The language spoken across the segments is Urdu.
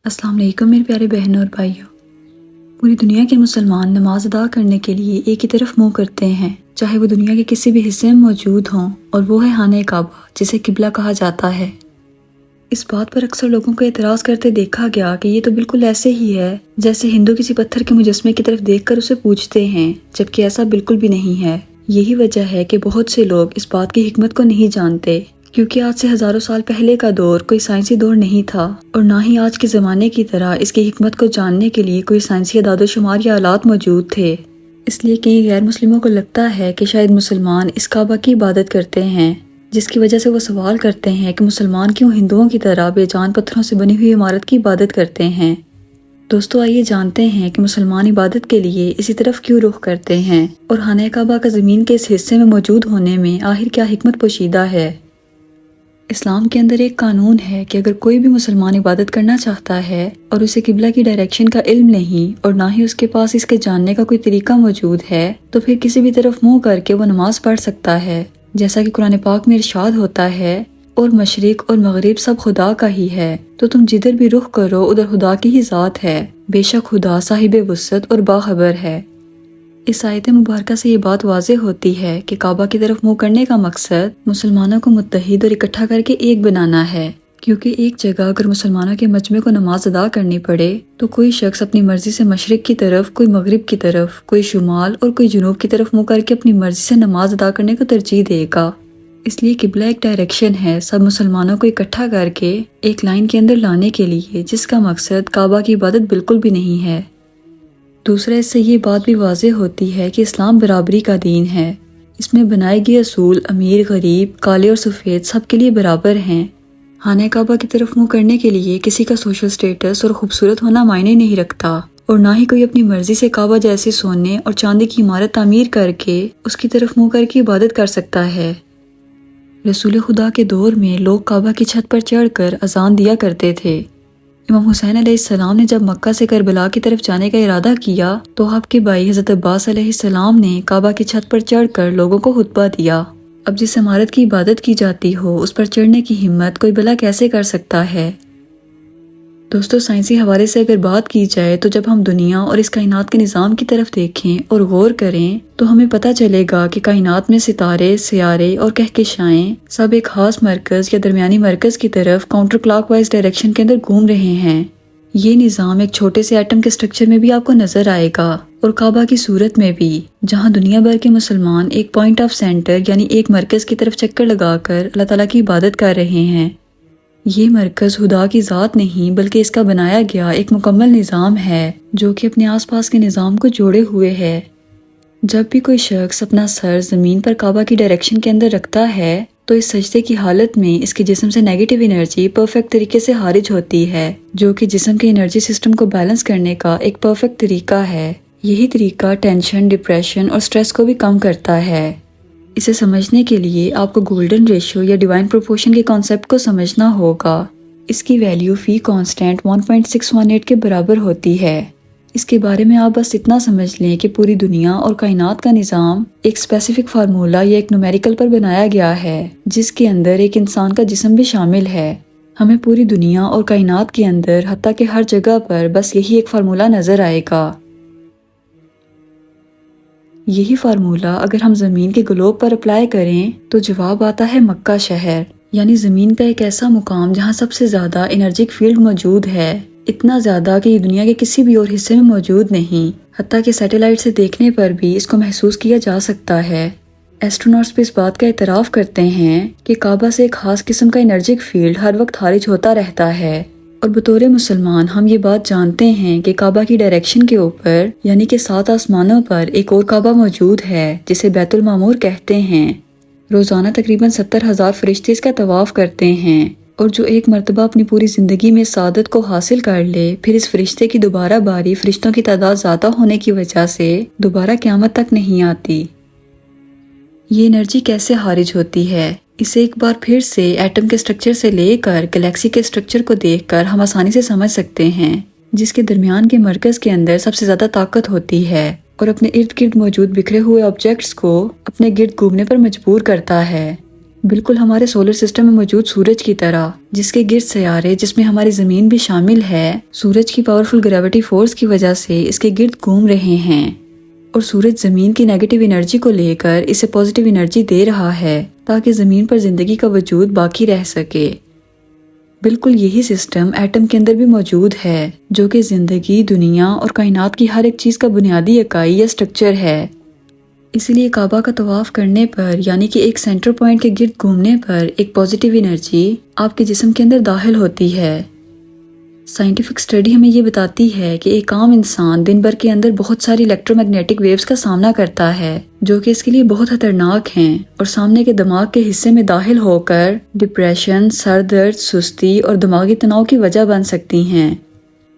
السلام علیکم میرے پیارے بہنوں اور بھائیوں۔ پوری دنیا کے مسلمان نماز ادا کرنے کے لیے ایک ہی طرف منہ کرتے ہیں، چاہے وہ دنیا کے کسی بھی حصے میں موجود ہوں، اور وہ ہے خانہ کعبہ جسے قبلہ کہا جاتا ہے۔ اس بات پر اکثر لوگوں کو اعتراض کرتے دیکھا گیا کہ یہ تو بالکل ایسے ہی ہے جیسے ہندو کسی پتھر کے مجسمے کی طرف دیکھ کر اسے پوجتے ہیں، جبکہ ایسا بالکل بھی نہیں ہے۔ یہی وجہ ہے کہ بہت سے لوگ اس بات کی حکمت کو نہیں جانتے، کیونکہ آج سے ہزاروں سال پہلے کا دور کوئی سائنسی دور نہیں تھا، اور نہ ہی آج کے زمانے کی طرح اس کی حکمت کو جاننے کے لیے کوئی سائنسی اعداد و شمار یا آلات موجود تھے۔ اس لیے کئی غیر مسلموں کو لگتا ہے کہ شاید مسلمان اس کعبہ کی عبادت کرتے ہیں، جس کی وجہ سے وہ سوال کرتے ہیں کہ مسلمان کیوں ہندوؤں کی طرح بے جان پتھروں سے بنی ہوئی عمارت کی عبادت کرتے ہیں۔ دوستو، آئیے جانتے ہیں کہ مسلمان عبادت کے لیے اسی طرف کیوں رخ کرتے ہیں، اور خانہ کعبہ کا زمین کے اس حصے میں موجود ہونے میں آخر کیا حکمت پوشیدہ ہے۔ اسلام کے اندر ایک قانون ہے کہ اگر کوئی بھی مسلمان عبادت کرنا چاہتا ہے اور اسے قبلہ کی ڈائریکشن کا علم نہیں، اور نہ ہی اس کے پاس اس کے جاننے کا کوئی طریقہ موجود ہے، تو پھر کسی بھی طرف منہ کر کے وہ نماز پڑھ سکتا ہے، جیسا کہ قرآن پاک میں ارشاد ہوتا ہے، اور مشرق اور مغرب سب خدا کا ہی ہے، تو تم جدھر بھی رخ کرو ادھر خدا کی ہی ذات ہے، بے شک خدا صاحب وسعت اور باخبر ہے۔ اس آیت مبارکہ سے یہ بات واضح ہوتی ہے کہ کعبہ کی طرف منہ کرنے کا مقصد مسلمانوں کو متحد اور اکٹھا کر کے ایک بنانا ہے، کیونکہ ایک جگہ اگر مسلمانوں کے مجمع کو نماز ادا کرنی پڑے تو کوئی شخص اپنی مرضی سے مشرق کی طرف، کوئی مغرب کی طرف، کوئی شمال اور کوئی جنوب کی طرف منہ کر کے اپنی مرضی سے نماز ادا کرنے کو ترجیح دے گا۔ اس لیے قبلہ ایک ڈائریکشن ہے سب مسلمانوں کو اکٹھا کر کے ایک لائن کے اندر لانے کے لیے، جس کا مقصد کعبہ کی عبادت بالکل بھی نہیں ہے۔ دوسرا، اس سے یہ بات بھی واضح ہوتی ہے کہ اسلام برابری کا دین ہے۔ اس میں بنائے گئے اصول امیر غریب، کالے اور سفید سب کے لیے برابر ہیں۔ خانہ کعبہ کی طرف منہ کرنے کے لیے کسی کا سوشل سٹیٹس اور خوبصورت ہونا معنی نہیں رکھتا، اور نہ ہی کوئی اپنی مرضی سے کعبہ جیسے سونے اور چاندی کی عمارت تعمیر کر کے اس کی طرف منہ کر کے عبادت کر سکتا ہے۔ رسول خدا کے دور میں لوگ کعبہ کی چھت پر چڑھ کر اذان دیا کرتے تھے۔ امام حسین علیہ السلام نے جب مکہ سے کربلا کی طرف جانے کا ارادہ کیا تو آپ کے بھائی حضرت عباس علیہ السلام نے کعبہ کی چھت پر چڑھ کر لوگوں کو خطبہ دیا۔ اب جس عمارت کی عبادت کی جاتی ہو اس پر چڑھنے کی ہمت کوئی بھلا کیسے کر سکتا ہے؟ دوستو، سائنسی حوالے سے اگر بات کی جائے تو جب ہم دنیا اور اس کائنات کے نظام کی طرف دیکھیں اور غور کریں تو ہمیں پتہ چلے گا کہ کائنات میں ستارے، سیارے اور کہکشائیں سب ایک خاص مرکز یا درمیانی مرکز کی طرف کاؤنٹر کلاک وائز ڈائریکشن کے اندر گھوم رہے ہیں۔ یہ نظام ایک چھوٹے سے ایٹم کے سٹرکچر میں بھی آپ کو نظر آئے گا، اور کعبہ کی صورت میں بھی، جہاں دنیا بھر کے مسلمان ایک پوائنٹ آف سینٹر یعنی ایک مرکز کی طرف چکر لگا کر اللہ تعالیٰ کی عبادت کر رہے ہیں۔ یہ مرکز خدا کی ذات نہیں بلکہ اس کا بنایا گیا ایک مکمل نظام ہے جو کہ اپنے آس پاس کے نظام کو جوڑے ہوئے ہے۔ جب بھی کوئی شخص اپنا سر زمین پر کعبہ کی ڈائریکشن کے اندر رکھتا ہے تو اس سجدے کی حالت میں اس کے جسم سے نیگیٹو انرجی پرفیکٹ طریقے سے خارج ہوتی ہے، جو کہ جسم کے انرجی سسٹم کو بیلنس کرنے کا ایک پرفیکٹ طریقہ ہے۔ یہی طریقہ ٹینشن، ڈپریشن اور سٹریس کو بھی کم کرتا ہے۔ اسے سمجھنے کے لیے آپ کو گولڈن ریشو یا ڈیوائن پروپورشن کے کانسیپٹ کو سمجھنا ہوگا۔ اس کی ویلیو فی کانسٹنٹ 1.618 کے برابر ہوتی ہے۔ اس کے بارے میں آپ بس اتنا سمجھ لیں کہ پوری دنیا اور کائنات کا نظام ایک اسپیسیفک فارمولا یا ایک نومیریکل پر بنایا گیا ہے، جس کے اندر ایک انسان کا جسم بھی شامل ہے۔ ہمیں پوری دنیا اور کائنات کے اندر حتیٰ کہ ہر جگہ پر بس یہی ایک فارمولا نظر آئے گا۔ یہی فارمولا اگر ہم زمین کے گلوب پر اپلائی کریں تو جواب آتا ہے مکہ شہر، یعنی زمین کا ایک ایسا مقام جہاں سب سے زیادہ انرجک فیلڈ موجود ہے، اتنا زیادہ کہ یہ دنیا کے کسی بھی اور حصے میں موجود نہیں، حتیٰ کہ سیٹلائٹ سے دیکھنے پر بھی اس کو محسوس کیا جا سکتا ہے۔ ایسٹروناٹس بھی اس بات کا اعتراف کرتے ہیں کہ کعبہ سے ایک خاص قسم کا انرجک فیلڈ ہر وقت خارج ہوتا رہتا ہے، اور بطور مسلمان ہم یہ بات جانتے ہیں کہ کعبہ کی ڈائریکشن کے اوپر یعنی کہ 7 آسمانوں پر ایک اور کعبہ موجود ہے جسے بیت المعمور کہتے ہیں۔ روزانہ تقریباً 70,000 فرشتے اس کا طواف کرتے ہیں، اور جو ایک مرتبہ اپنی پوری زندگی میں سعادت کو حاصل کر لے پھر اس فرشتے کی دوبارہ باری فرشتوں کی تعداد زیادہ ہونے کی وجہ سے دوبارہ قیامت تک نہیں آتی۔ یہ انرجی کیسے خارج ہوتی ہے؟ اسے ایک بار پھر سے ایٹم کے سٹرکچر سے لے کر گلیکسی کے سٹرکچر کو دیکھ کر ہم آسانی سے سمجھ سکتے ہیں، جس کے درمیان کے مرکز کے اندر سب سے زیادہ طاقت ہوتی ہے اور اپنے ارد گرد موجود بکھرے ہوئے آبجیکٹس کو اپنے گرد گھومنے پر مجبور کرتا ہے۔ بالکل ہمارے سولر سسٹم میں موجود سورج کی طرح، جس کے گرد سیارے جس میں ہماری زمین بھی شامل ہے، سورج کی پاورفل گریویٹی فورس کی وجہ سے اس کے گرد گھوم رہے ہیں، اور سورج زمین کی نیگیٹو انرجی کو لے کر اسے پازیٹیو انرجی دے رہا ہے تاکہ زمین پر زندگی کا وجود باقی رہ سکے۔ بالکل یہی سسٹم ایٹم کے اندر بھی موجود ہے، جو کہ زندگی، دنیا اور کائنات کی ہر ایک چیز کا بنیادی اکائی یا سٹرکچر ہے۔ اسی لیے کعبہ کا طواف کرنے پر، یعنی کہ ایک سینٹر پوائنٹ کے گرد گھومنے پر، ایک پازیٹیو انرجی آپ کے جسم کے اندر داخل ہوتی ہے۔ سائنٹیفک اسٹڈی ہمیں یہ بتاتی ہے کہ ایک عام انسان دن بھر کے اندر بہت ساری الیکٹرو میگنیٹک ویوز کا سامنا کرتا ہے، جو کہ اس کے لیے بہت خطرناک ہیں اور سامنے کے دماغ کے حصے میں داخل ہو کر ڈپریشن، سر درد، سستی اور دماغی تناؤ کی وجہ بن سکتی ہیں۔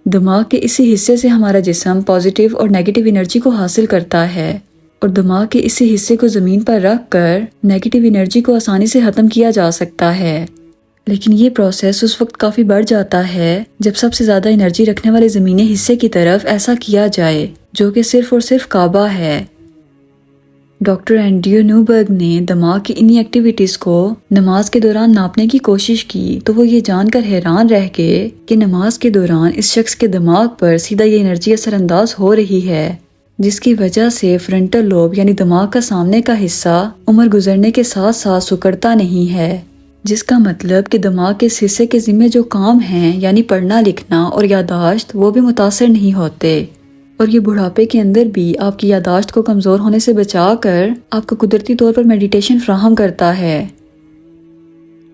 دماغ کے اسی حصے سے ہمارا جسم پازیٹیو اور نیگیٹو انرجی کو حاصل کرتا ہے، اور دماغ کے اسی حصے کو زمین پر رکھ کر نیگیٹو انرجی کو آسانی سے ختم کیا جا سکتا ہے۔ لیکن یہ پروسیس اس وقت کافی بڑھ جاتا ہے جب سب سے زیادہ انرجی رکھنے والے زمینی حصے کی طرف ایسا کیا جائے، جو کہ صرف اور صرف کعبہ ہے۔ ڈاکٹر اینڈریو نیوبرگ نے دماغ کی انہی ایکٹیویٹیز کو نماز کے دوران ناپنے کی کوشش کی تو وہ یہ جان کر حیران رہ گئے کہ نماز کے دوران اس شخص کے دماغ پر سیدھا یہ انرجی اثر انداز ہو رہی ہے، جس کی وجہ سے فرنٹل لوب یعنی دماغ کا سامنے کا حصہ عمر گزرنے کے ساتھ ساتھ سکڑتا نہیں ہے، جس کا مطلب کہ دماغ کے اس حصے کے ذمہ جو کام ہیں یعنی پڑھنا لکھنا اور یادداشت، وہ بھی متاثر نہیں ہوتے، اور یہ بڑھاپے کے اندر بھی آپ کی یادداشت کو کمزور ہونے سے بچا کر آپ کو قدرتی طور پر میڈیٹیشن فراہم کرتا ہے۔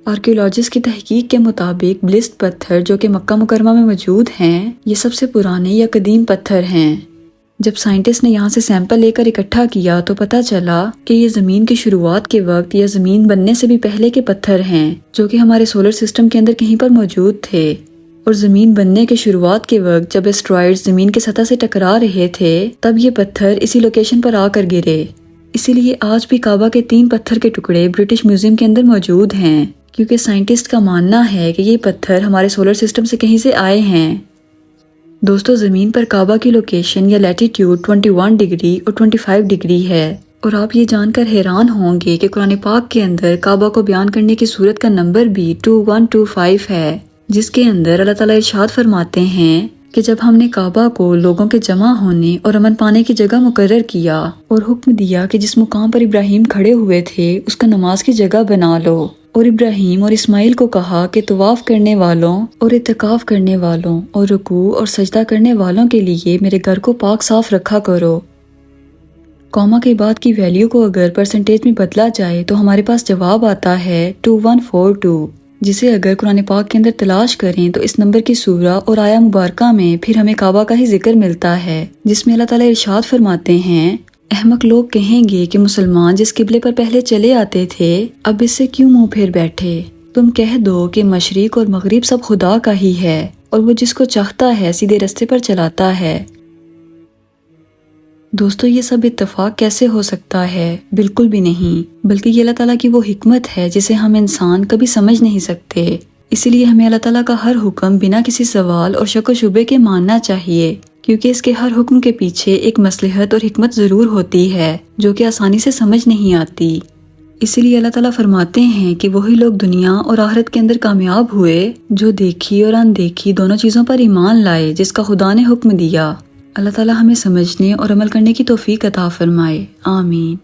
آرکیولوجسٹ کی تحقیق کے مطابق بلسٹ پتھر جو کہ مکہ مکرمہ میں موجود ہیں، یہ سب سے پرانے یا قدیم پتھر ہیں۔ جب سائنٹسٹ نے یہاں سے سیمپل لے کر اکٹھا کیا تو پتہ چلا کہ یہ زمین کی شروعات کے وقت یا زمین بننے سے بھی پہلے کے پتھر ہیں، جو کہ ہمارے سولر سسٹم کے اندر کہیں پر موجود تھے، اور زمین بننے کے شروعات کے وقت جب اسٹرائڈز زمین کے سطح سے ٹکرا رہے تھے تب یہ پتھر اسی لوکیشن پر آ کر گرے۔ اسی لیے آج بھی کعبہ کے 3 پتھر کے ٹکڑے برٹش میوزیم کے اندر موجود ہیں، کیونکہ سائنٹسٹ کا ماننا ہے کہ یہ پتھر ہمارے سولر سسٹم سے کہیں سے آئے ہیں۔ دوستو، زمین پر کعبہ کی لوکیشن یا لیٹیٹیوڈ 21 ڈگری اور 25 ڈگری ہے، اور آپ یہ جان کر حیران ہوں گے کہ قرآن پاک کے اندر کعبہ کو بیان کرنے کی صورت کا نمبر بھی 2125 ہے، جس کے اندر اللہ تعالیٰ ارشاد فرماتے ہیں کہ جب ہم نے کعبہ کو لوگوں کے جمع ہونے اور امن پانے کی جگہ مقرر کیا اور حکم دیا کہ جس مقام پر ابراہیم کھڑے ہوئے تھے اس کا نماز کی جگہ بنا لو، اور ابراہیم اور اسماعیل کو کہا کہ طواف کرنے والوں اور اعتکاف کرنے والوں اور رکوع اور سجدہ کرنے والوں کے لیے میرے گھر کو پاک صاف رکھا کرو۔ قوما کے بعد کی ویلیو کو اگر پرسنٹیج میں بدلا جائے تو ہمارے پاس جواب آتا ہے 2142، جسے اگر قرآن پاک کے اندر تلاش کریں تو اس نمبر کی سورہ اور آیہ مبارکہ میں پھر ہمیں کعبہ کا ہی ذکر ملتا ہے، جس میں اللہ تعالیٰ ارشاد فرماتے ہیں، احمق لوگ کہیں گے کہ مسلمان جس قبلے پر پہلے چلے آتے تھے اب اس سے کیوں منہ پھیر بیٹھے؟ تم کہہ دو کہ مشرق اور مغرب سب خدا کا ہی ہے، اور وہ جس کو چاہتا ہے سیدھے رستے پر چلاتا ہے۔ دوستو، یہ سب اتفاق کیسے ہو سکتا ہے؟ بالکل بھی نہیں، بلکہ یہ اللہ تعالیٰ کی وہ حکمت ہے جسے ہم انسان کبھی سمجھ نہیں سکتے۔ اسی لیے ہمیں اللہ تعالیٰ کا ہر حکم بنا کسی سوال اور شک و شبے کے ماننا چاہیے، کیونکہ اس کے ہر حکم کے پیچھے ایک مصلحت اور حکمت ضرور ہوتی ہے جو کہ آسانی سے سمجھ نہیں آتی۔ اسی لیے اللہ تعالیٰ فرماتے ہیں کہ وہی لوگ دنیا اور آخرت کے اندر کامیاب ہوئے جو دیکھی اور اندیکھی دونوں چیزوں پر ایمان لائے جس کا خدا نے حکم دیا۔ اللہ تعالیٰ ہمیں سمجھنے اور عمل کرنے کی توفیق عطا فرمائے، آمین۔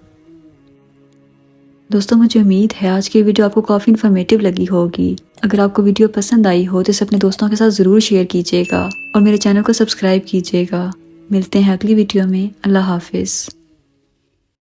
دوستوں، مجھے امید ہے آج کی ویڈیو آپ کو کافی انفارمیٹیو لگی ہوگی۔ اگر آپ کو ویڈیو پسند آئی ہو تو اسے اپنے دوستوں کے ساتھ ضرور شیئر کیجیے گا اور میرے چینل کو سبسکرائب کیجیے گا۔ ملتے ہیں اگلی ویڈیو میں۔ اللہ حافظ۔